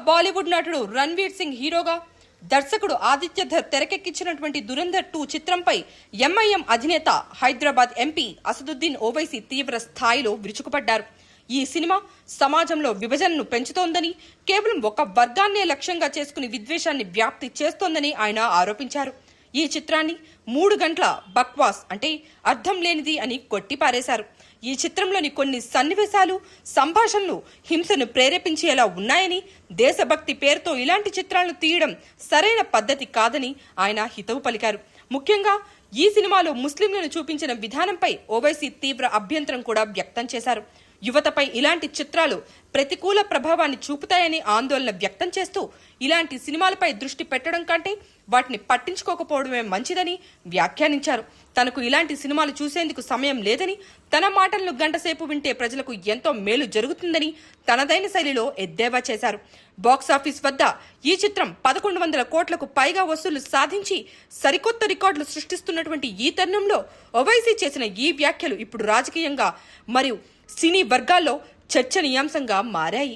బాలీవుడ్ నటుడు రణ్వీర్ సింగ్ హీరోగా, దర్శకుడు ఆదిత్య ధర్ తెరకెక్కించినటువంటి దురంధర్ 2 చిత్రంపై ఎంఐఎం అధినేత హైదరాబాద్ ఎంపీ అసదుద్దీన్ ఓవైసీ తీవ్ర స్థాయిలో విరుచుకుపడ్డారు. ఈ సినిమా సమాజంలో విభజనను పెంచుతోందని, కేవలం ఒక వర్గాన్నే లక్ష్యంగా చేసుకుని విద్వేషాన్ని వ్యాప్తి చేస్తోందని ఆయన ఆరోపించారు. ఈ చిత్రాన్ని 3 గంటల బక్వాస్ అంటే అర్థం లేనిది అని కొట్టిపారేశారు. ఈ చిత్రంలోని కొన్ని సన్నివేశాలు, సంభాషణలు హింసను ప్రేరేపించేలా ఉన్నాయని, దేశభక్తి పేరుతో ఇలాంటి చిత్రాలను తీయడం సరైన పద్ధతి కాదని ఆయన హితవు పలికారు. ముఖ్యంగా ఈ సినిమాలో ముస్లింలను చూపించిన విధానంపై ఓవైసీ తీవ్ర అభ్యంతరం కూడా వ్యక్తం చేశారు. యువతపై ఇలాంటి చిత్రాలు ప్రతికూల ప్రభావాన్ని చూపుతాయని ఆందోళన వ్యక్తం చేస్తూ, ఇలాంటి సినిమాలపై దృష్టి పెట్టడం కంటే వాటిని పట్టించుకోకపోవడమే మంచిదని వ్యాఖ్యానించారు. తనకు ఇలాంటి సినిమాలు చూసేందుకు సమయం లేదని, తన మాటలను గంటసేపు వింటే ప్రజలకు ఎంతో మేలు జరుగుతుందని తనదైన శైలిలో ఎద్దేవా చేశారు. బాక్సాఫీస్ వద్ద ఈ చిత్రం 1100 కోట్లకు పైగా వసూలు సాధించి సరికొత్త రికార్డులు సృష్టిస్తున్నటువంటి ఈ తరుణంలో ఓవైసీ చేసిన ఈ వ్యాఖ్యలు ఇప్పుడు రాజకీయంగా మరియు సినీ వర్గాల్లో చర్చనీయాంశంగా మారాయి.